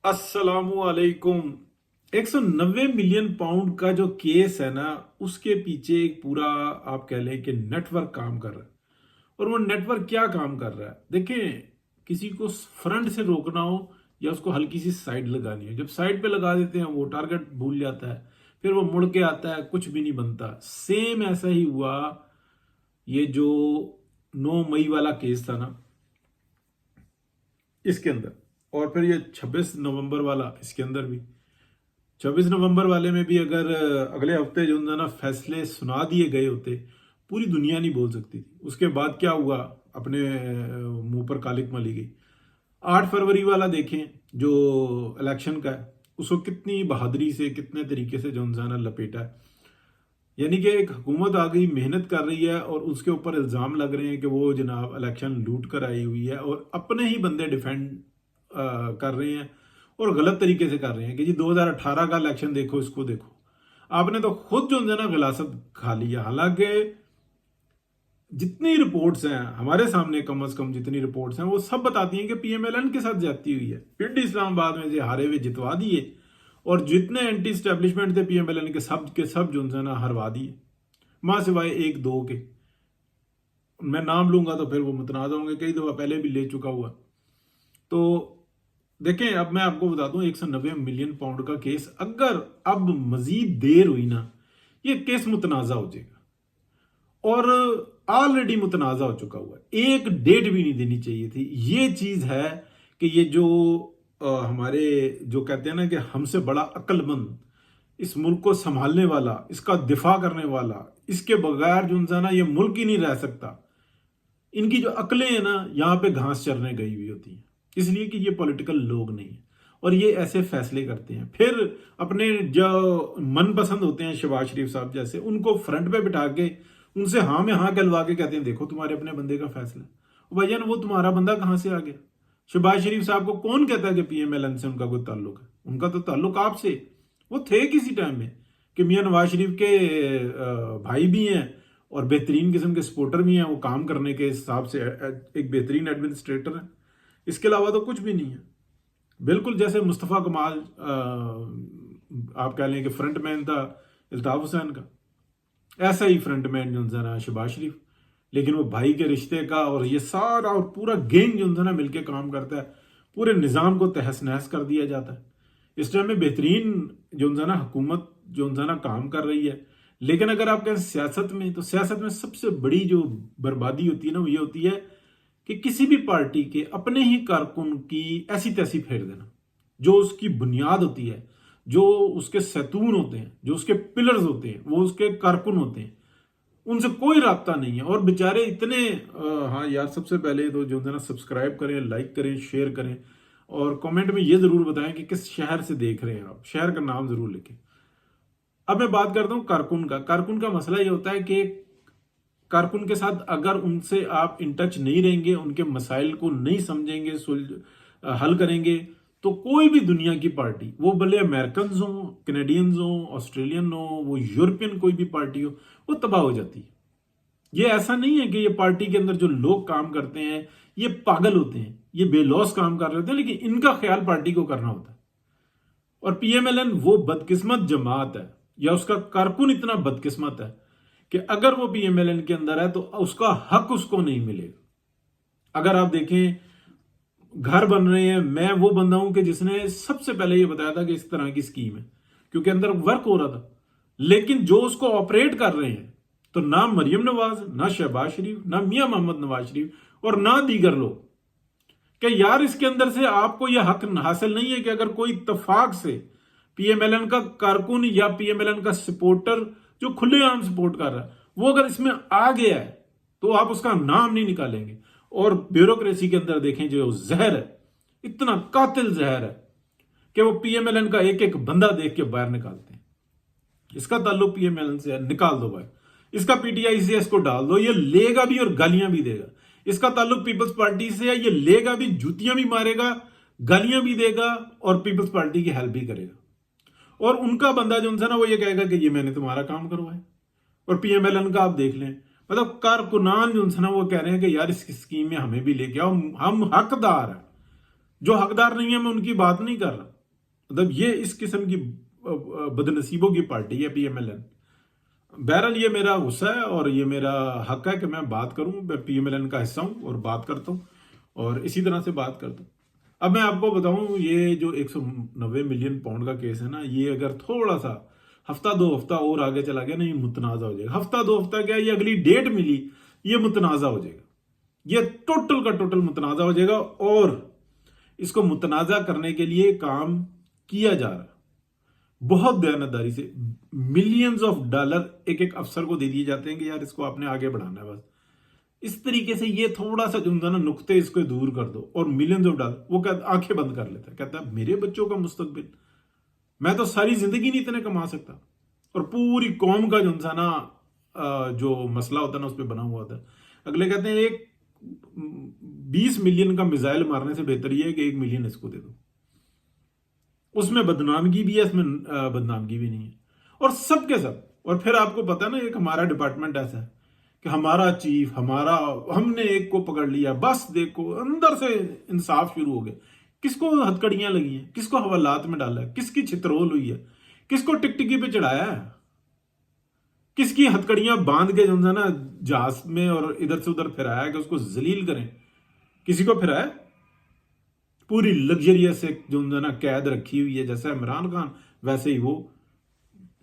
अस्सलामुअलैकुम। 190 million pound का जो केस है ना, उसके पीछे एक पूरा आप कह लें कि नेटवर्क काम कर रहा है। और वो नेटवर्क क्या काम कर रहा है, देखें, किसी को फ्रंट से रोकना हो या उसको हल्की सी साइड लगानी हो, जब साइड पे लगा देते हैं वो टारगेट भूल जाता है, फिर वो मुड़ के आता है, कुछ भी नहीं बनता। सेम ऐसा ही हुआ ये जो 9 मई वाला केस था ना, इसके अंदर, और फिर ये 26 नवंबर वाला, इसके अंदर भी 26 नवंबर वाले में भी अगर अगले हफ्ते जो है ना फैसले सुना दिए गए होते, पूरी दुनिया नहीं बोल सकती थी। उसके बाद क्या हुआ, अपने मुंह पर कालिक मली गई। 8 फरवरी वाला देखें जो इलेक्शन का है, उसको कितनी बहादुरी से, कितने तरीके से जो है ना लपेटा है। यानी कि एक हुकूमत आ गई, मेहनत कर रही है, और उसके ऊपर इल्ज़ाम लग रहे हैं कि वो जनाब इलेक्शन लूट कर आई हुई है, और अपने ही बंदे डिफेंड कर रहे हैं, और गलत तरीके से कर रहे हैं कि जी 2018 का इलेक्शन देखो, इसको देखो। आपने तो खुद जो है ना गलासत खा लिया। हालांकि जितनी रिपोर्ट्स हैं हमारे सामने, कम से कम जितनी रिपोर्ट्स हैं, वो सब बताती हैं कि पीएमएलएन के साथ ज्यादती हुई है। पिंड इस्लामाबाद में से हारे हुए जितवा दिए, और जितने एंटी स्टैब्लिशमेंट थे पीएमएलएन के सब जो है ना हरवा दिए, मां सिवाय एक दो के। मैं नाम लूंगा तो फिर वो मुतनाज़ होंगे, कई दफा पहले भी ले चुका हुआ। तो देखें, अब मैं आपको बता दूं, 190 मिलियन पाउंड का केस, अगर अब मजीद देर हुई ना, ये केस मुतनाज़ा हो जाएगा, और ऑलरेडी मुतनाज़ा हो चुका हुआ है। एक डेट भी नहीं देनी चाहिए थी। ये चीज है कि ये जो हमारे जो कहते हैं ना कि हमसे बड़ा अक्लमंद, इस मुल्क को संभालने वाला, इसका दिफा करने वाला, इसके बगैर जो है ना ये मुल्क ही नहीं रह सकता। इनकी जो अकलें हैं ना, यहाँ पे घास चरने गई हुई होती हैं, इसलिए कि ये पॉलिटिकल लोग नहीं है, और ये ऐसे फैसले करते हैं। फिर अपने जो मनपसंद होते हैं, शहबाज शरीफ साहब जैसे, उनको फ्रंट पे बिठा के उनसे हाँ में हाँ कहलवा के कहते हैं देखो तुम्हारे अपने बंदे का फैसला। भाईजान, वो तुम्हारा बंदा कहाँ से आ गया? शहबाज शरीफ साहब को कौन कहता है कि पीएमएलएन से उनका कोई ताल्लुक है? उनका तो ताल्लुक आपसे, वो थे किसी टाइम में कि मियां नवाज शरीफ के भाई भी हैं, और बेहतरीन किस्म के सपोर्टर भी हैं, वो काम करने के हिसाब से एक बेहतरीन एडमिनिस्ट्रेटर है। इसके अलावा तो कुछ भी नहीं है। बिल्कुल जैसे मुस्तफ़ा कमाल आप कह लें कि फ्रंट मैन था अल्ताफ हुसैन का, ऐसा ही फ्रंट मैन जो है ना शहबाज शरीफ। लेकिन वो भाई के रिश्ते का, और ये सारा और पूरा गैंग जो है ना मिलकर काम करता है, पूरे निज़ाम को तहस नहस कर दिया जाता है। इस टाइम में बेहतरीन जो है ना हुकूमत जो है ना काम कर रही है। लेकिन अगर आप कहें सियासत में, तो सियासत में सबसे बड़ी जो बर्बादी होती है ना, वो ये होती है कि किसी भी पार्टी के अपने ही कारकुन की ऐसी तैसी फेर देना। जो उसकी बुनियाद होती है, जो उसके सैतून होते हैं, जो उसके पिलर्स होते हैं, वो उसके कारकुन होते हैं, उनसे कोई राब्ता नहीं है। और बेचारे इतने हाँ यार, सबसे पहले तो जो है ना सब्सक्राइब करें, लाइक करें, शेयर करें, और कमेंट में ये जरूर बताएं कि किस शहर से देख रहे हैं आप, शहर का नाम जरूर लिखें। अब मैं बात करता हूं कारकुन का। कारकुन का मसला ये होता है कि कारकुन के साथ अगर उनसे आप इन टच नहीं रहेंगे, उनके मसाइल को नहीं समझेंगे, हल करेंगे, तो कोई भी दुनिया की पार्टी, वो भले अमेरिकन हो, कैनेडियंस हो, ऑस्ट्रेलियन हो, वो यूरोपियन कोई भी पार्टी हो, वो तबाह हो जाती है। ये ऐसा नहीं है कि ये पार्टी के अंदर जो लोग काम करते हैं ये पागल होते हैं, ये बेलौस काम कर रहे होते हैं, लेकिन इनका ख्याल पार्टी को करना होता है। और पीएमएलएन वो बदकिस्मत जमात है, या उसका कारकुन इतना बदकिस्मत है कि अगर वो पीएमएलएन के अंदर है तो उसका हक उसको नहीं मिलेगा। अगर आप देखें, घर बन रहे हैं, मैं वो बंदा हूं कि जिसने सबसे पहले ये बताया था कि इस तरह की स्कीम है, क्योंकि अंदर वर्क हो रहा था। लेकिन जो उसको ऑपरेट कर रहे हैं, तो ना मरियम नवाज, ना शहबाज शरीफ, ना मियां मोहम्मद नवाज शरीफ, और ना दीगर लोग, कि यार इसके अंदर से आपको यह हक हासिल नहीं है कि अगर कोई इत्तेफाक से पीएमएलएन का कारकुन या पीएमएलएन का सपोर्टर जो खुलेआम सपोर्ट कर रहा है, वो अगर इसमें आ गया है, तो आप उसका नाम नहीं निकालेंगे। और ब्यूरोक्रेसी के अंदर देखें, जो जहर है, इतना कातिल जहर है कि वो पीएमएलएन का एक एक बंदा देख के बाहर निकालते हैं। इसका ताल्लुक पीएमएलएन से है, निकाल दो भाई। इसका पीटीआई से, इसको डाल दो, ये लेगा भी और गालियां भी देगा। इसका ताल्लुक पीपल्स पार्टी से है, ये लेगा भी, जूतियां भी मारेगा, गालियां भी देगा, और पीपल्स पार्टी की हेल्प भी करेगा। और उनका बंदा जो है ना, वो ये कहेगा कि ये मैंने तुम्हारा काम करवाया। और पीएमएलएन का आप देख लें, मतलब कारकुनान जो है ना, वो कह रहे हैं कि यार इस स्कीम में हमें भी लेके आओ, हम हकदार हैं। जो हकदार नहीं है, मैं उनकी बात नहीं कर रहा, مطلب یہ اس قسم کی بدنصیبوں کی پارٹی ہے پی ایم ایل این. بہرحال یہ میرا غصہ ہے اور یہ میرا حق ہے کہ میں بات کروں. میں پی ایم ایل این کا حصہ ہوں اور بات کرتا ہوں اور اسی طرح سے بات کرتا ہوں. اب میں آپ کو بتاؤں یہ جو 190 ملین پاؤنڈ کا کیس ہے نا، یہ اگر تھوڑا سا ہفتہ دو ہفتہ اور آگے چلا گیا نا، یہ متنازع ہو جائے گا. ہفتہ دو ہفتہ کیا، یہ اگلی ڈیٹ ملی یہ متنازع ہو جائے گا. یہ ٹوٹل کا ٹوٹل متنازع ہو جائے گا اور اس کو متنازع کرنے کے لیے کام کیا جا رہا ہے بہت دیانتداری سے. ملینز آف ڈالر ایک ایک افسر کو دے دیے جاتے ہیں کہ یار اس کو آپ نے آگے بڑھانا ہے. بس اس طریقے سے یہ تھوڑا سا جو نا نقطے اس کو دور کر دو اور ملینز آف ڈالر. وہ آنکھیں بند کر لیتا ہے، کہتا ہے میرے بچوں کا مستقبل، میں تو ساری زندگی نہیں اتنے کما سکتا. اور پوری قوم کا جو نا جو مسئلہ ہوتا ہے نا اس پہ بنا ہوا ہوتا ہے. اگلے کہتے ہیں ایک 20 ملین کا میزائل مارنے سے بہتر یہ ہے کہ 1 ملین اس کو دے دو. اس میں بدنامگی بھی ہے، اس میں بدنامگی بھی نہیں ہے. اور سب کے سب. اور پھر آپ کو پتا نا ایک ہمارا ڈپارٹمنٹ ایسا ہے کہ ہمارا چیف ہم نے ایک کو پکڑ لیا، بس دیکھو اندر سے انصاف شروع ہو گیا. کس کو ہتکڑیاں لگی ہیں، کس کو حوالات میں ڈالا ہے، کس کی چھترول ہوئی ہے، کس کو ٹکٹکی پہ چڑھایا ہے، کس کی ہتکڑیاں باندھ کے جو ہے نا جہاز میں اور ادھر سے ادھر پھرایا کہ اس کو ذلیل کریں. کسی کو پھرایا پوری لگژریس سے جو ہے نا قید رکھی ہوئی ہے، جیسا عمران خان ویسے ہی وہ.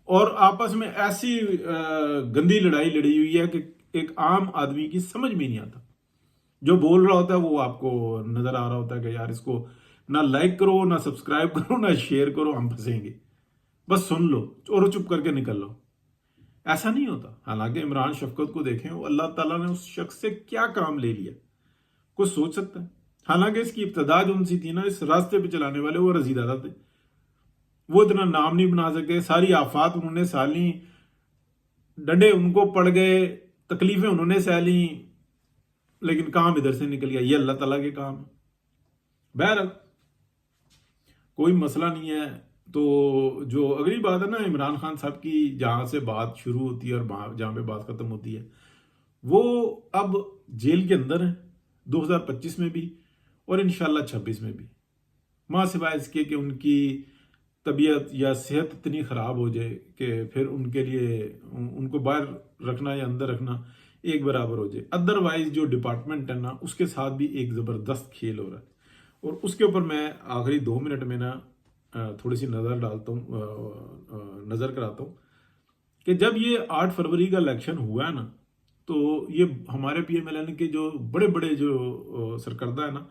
اور آپس میں ایسی گندی لڑائی لڑی ہوئی ہے کہ ایک عام آدمی کی سمجھ میں نہیں آتا. جو بول رہا ہوتا ہے وہ آپ کو نظر آ رہا ہوتا ہے کہ یار اس کو نہ لائک کرو، نہ سبسکرائب کرو، نہ شیئر کرو، ہم پھنسیں گے. بس سن لو اور چپ کر کے نکل لو. ایسا نہیں ہوتا. حالانکہ عمران شفقت کو دیکھیں، وہ اللہ تعالیٰ نے اس شخص سے کیا کام لے لیا، کچھ سوچ سکتا ہے. حالانکہ اس کی ابتدا جو ان سی تھی نا، اس راستے پہ چلانے والے وہ رضی دادا تھے. وہ اتنا نام نہیں بنا سکے، ساری آفات انہوں نے سالی، ڈنڈے ان کو پڑ گئے، تکلیفیں انہوں نے سہلی، لیکن کام ادھر سے نکل گیا. یہ اللہ تعالیٰ کے کام ہے. بہرحال کوئی مسئلہ نہیں ہے. تو جو اگلی بات ہے نا عمران خان صاحب کی، جہاں سے بات شروع ہوتی ہے اور جہاں پہ بات ختم ہوتی ہے، وہ اب جیل کے اندر ہیں 2025 میں بھی اور انشاءاللہ 26 میں بھی. ماں سوائے اس کے کہ ان کی طبیعت یا صحت اتنی خراب ہو جائے کہ پھر ان کے لیے ان کو باہر رکھنا یا اندر رکھنا ایک برابر ہو جائے. ادروائز جو ڈپارٹمنٹ ہے نا اس کے ساتھ بھی ایک زبردست کھیل ہو رہا ہے. اور اس کے اوپر میں آخری 2 منٹ میں نا تھوڑی سی نظر ڈالتا ہوں، نظر کراتا ہوں کہ جب یہ 8 فروری کا الیکشن ہوا ہے نا، تو یہ ہمارے پی ایم ایل این کے جو بڑے بڑے جو سرکردہ ہیں نا،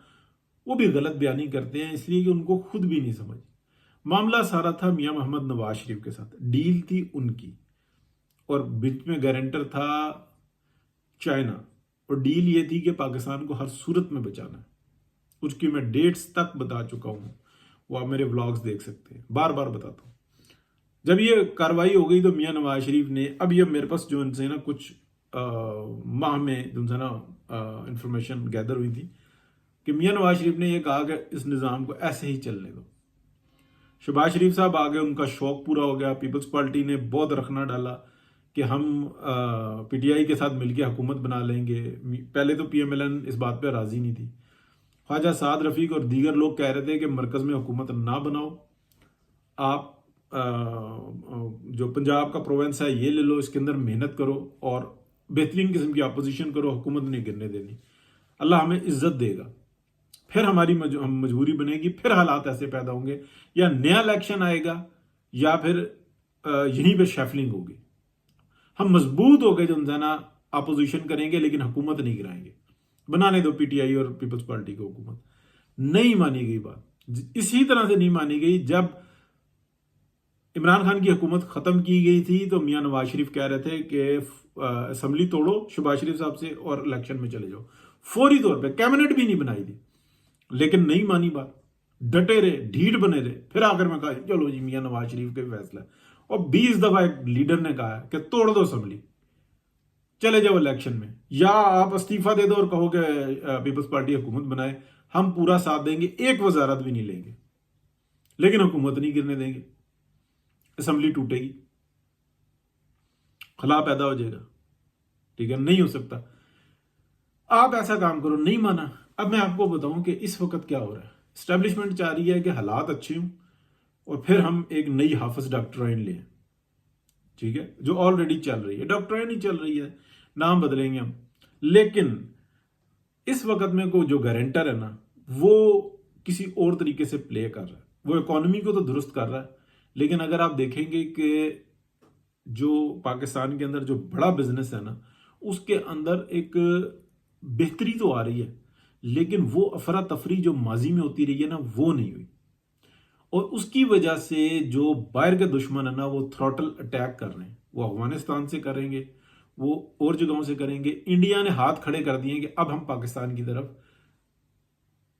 وہ بھی غلط بیانی کرتے ہیں، اس لیے کہ ان کو خود بھی نہیں سمجھ. معاملہ سارا تھا میاں محمد نواز شریف کے ساتھ، ڈیل تھی ان کی اور بیچ میں گارنٹر تھا چائنا. اور ڈیل یہ تھی کہ پاکستان کو ہر صورت میں بچانا ہے. اس کی میں ڈیٹس تک بتا چکا ہوں، وہ آپ میرے ولاگز دیکھ سکتے ہیں، بار بار بتاتا ہوں. جب یہ کاروائی ہو گئی تو میاں نواز شریف نے، اب یہ میرے پاس جو ان سے نا کچھ ماہ میں جو سے نا انفارمیشن گیدر ہوئی تھی کہ میاں نواز شریف نے یہ کہا کہ اس نظام کو ایسے ہی چلنے دو. شہباز شریف صاحب آگے، ان کا شوق پورا ہو گیا. پیپلز پارٹی نے بہت رخنا ڈالا کہ ہم پی ٹی آئی کے ساتھ مل کے حکومت بنا لیں گے. پہلے تو پی ایم ایل این اس بات پہ راضی نہیں تھی. خواجہ سعد رفیق اور دیگر لوگ کہہ رہے تھے کہ مرکز میں حکومت نہ بناؤ، آپ جو پنجاب کا پروونس ہے یہ لے لو، اس کے اندر محنت کرو اور بہترین قسم کی اپوزیشن کرو، حکومت نہیں گرنے دینی، اللہ ہمیں عزت دے گا. پھر ہماری مجبوری بنے گی، پھر حالات ایسے پیدا ہوں گے، یا نیا الیکشن آئے گا یا پھر یہیں پہ شیفلنگ ہوگی. ہم مضبوط ہو گئے جو نا اپوزیشن کریں گے لیکن حکومت نہیں گرائیں گے. بنانے دو پی ٹی آئی اور پیپلز پارٹی کو حکومت. نہیں مانی گئی بات. اسی طرح سے نہیں مانی گئی جب عمران خان کی حکومت ختم کی گئی تھی تو میاں نواز شریف کہہ رہے تھے کہ اسمبلی توڑو شہباز شریف صاحب سے اور الیکشن میں چلے جاؤ. فوری طور پہ کیبنٹ بھی نہیں بنائی تھی، لیکن نہیں مانی بات، ڈٹے رہے، ڈھیٹ بنے رہے. پھر آخر میں کہا چلو جی میاں نواز شریف کا فیصلہ ہے. اور 20 دفعہ ایک لیڈر نے کہا کہ توڑ دو اسمبلی، چلے جاؤ الیکشن میں، یا آپ استعفیٰ دے دو اور کہو کہ پیپلز پارٹی حکومت بنائے، ہم پورا ساتھ دیں گے، ایک وزارت بھی نہیں لیں گے، لیکن حکومت نہیں گرنے دیں گے. اسمبلی ٹوٹے گی، خلا پیدا ہو جائے گا. ٹھیک ہے، نہیں ہو سکتا. آپ ایسا کام کرو، نہیں مانا. اب میں آپ کو بتاؤں کہ اس وقت کیا ہو رہا ہے. اسٹیبلشمنٹ چاہ رہی ہے کہ حالات اچھے ہوں، और फिर हम एक नई हाफिज डॉक्ट्राइन लें, ठीक है, जो ऑलरेडी चल रही है, डॉक्ट्राइन ही चल रही है, नाम बदलेंगे हम। लेकिन इस वक्त में को जो गारंटर है ना, वो किसी और तरीके से प्ले कर रहा है, वो इकोनॉमी को तो दुरुस्त कर रहा है, लेकिन अगर आप देखेंगे कि जो पाकिस्तान के अंदर जो बड़ा बिजनेस है ना, उसके अंदर एक बेहतरी तो आ रही है, लेकिन वो अफरा तफरी जो माजी में होती रही है ना, वो नहीं हुई। और उसकी वजह से जो बाहर के दुश्मन है ना, वो थ्रॉटल अटैक कर रहे हैं, वो अफगानिस्तान से करेंगे, वो और जगहों से करेंगे। इंडिया ने हाथ खड़े कर दिए कि अब हम पाकिस्तान की तरफ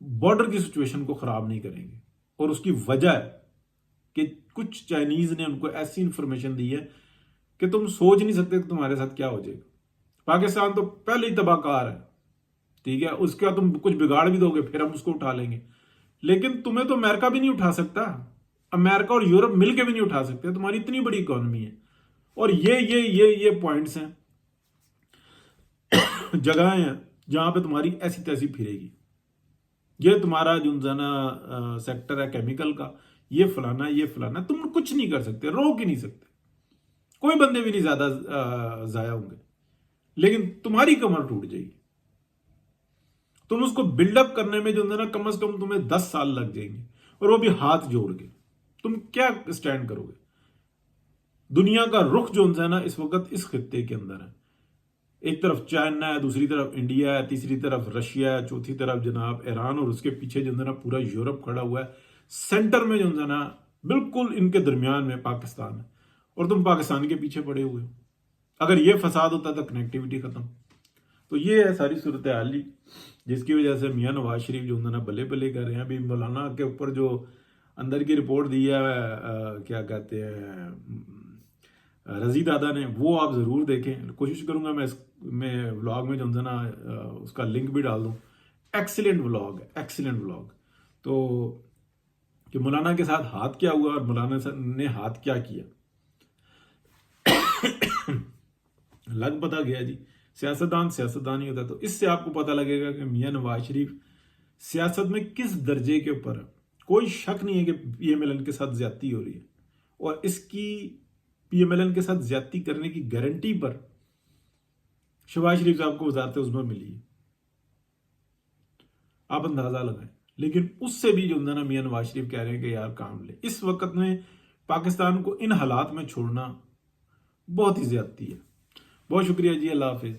बॉर्डर की सिचुएशन को खराब नहीं करेंगे। और उसकी वजह है कि कुछ चाइनीज ने उनको ऐसी इंफॉर्मेशन दी है कि तुम सोच नहीं सकते कि तुम्हारे साथ क्या हो जाएगा। पाकिस्तान तो पहले ही तबाहकार है, ठीक है, उसके बाद तुम कुछ बिगाड़ भी दोगे, फिर हम उसको उठा लेंगे। लेकिन तुम्हें तो अमेरिका भी नहीं उठा सकता, अमेरिका और यूरोप मिलकर भी नहीं उठा सकते, तुम्हारी इतनी बड़ी इकोनॉमी है। और ये पॉइंट्स हैं, जगह हैं जहां पे तुम्हारी ऐसी तैसी फिरेगी। ये तुम्हारा जो ना सेक्टर है केमिकल का, ये फलाना, तुम कुछ नहीं कर सकते, रोक ही नहीं सकते, कोई बंदे भी नहीं ज्यादा जाया होंगे, लेकिन तुम्हारी कमर टूट जाएगी। तुम उसको बिल्डअप करने में जो है ना, कम से कम तुम्हें 10 साल लग जाएंगे, और वो भी हाथ जोड़ के। तुम क्या स्टैंड करोगे? दुनिया का रुख जो है ना इस वक्त इस खित्ते के अंदर है, एक तरफ चाइना है, दूसरी तरफ इंडिया है, तीसरी तरफ रशिया है, चौथी तरफ जनाब ईरान, और उसके पीछे जो है ना पूरा यूरोप खड़ा हुआ है। सेंटर में जो है ना बिल्कुल इनके दरमियान में पाकिस्तान है, और तुम पाकिस्तान के पीछे पड़े हुए हो। अगर ये फसाद होता तो कनेक्टिविटी खत्म। तो ये है सारी सूरत हाल, जिसकी वजह से मियां नवाज शरीफ जो है ना बल्ले बल्ले कर रहे हैं। अभी मौलाना के ऊपर जो अंदर की रिपोर्ट दी है, क्या कहते हैं, रजी दादा ने, वो आप जरूर देखें। कोशिश करूंगा मैं व्लॉग में जो है ना उसका लिंक भी डाल दूं। एक्सीलेंट व्लॉग है, एक्सीलेंट व्लॉग। तो कि मौलाना के साथ हाथ क्या हुआ और मौलाना ने हाथ क्या किया, लग पता गया जी। सियासतदान ही होता है। तो इससे आपको पता लगेगा कि मियां नवाज शरीफ सियासत में किस दर्जे के ऊपर है। कोई शक नहीं है कि पीएमएलएन के साथ ज्यादती हो रही है, और इसकी पीएमएलएन के साथ ज्यादती करने की गारंटी पर शहबाज शरीफ साहब को वजारत उज़्मा मिली है, आप अंदाजा लगाएं। लेकिन उससे भी जो है ना मियां नवाज शरीफ कह रहे हैं कि यार काम ले। इस वक्त में पाकिस्तान को इन हालात में छोड़ना बहुत ही ज्यादती है। बहुत शुक्रिया जी, अल्लाह हाफिज।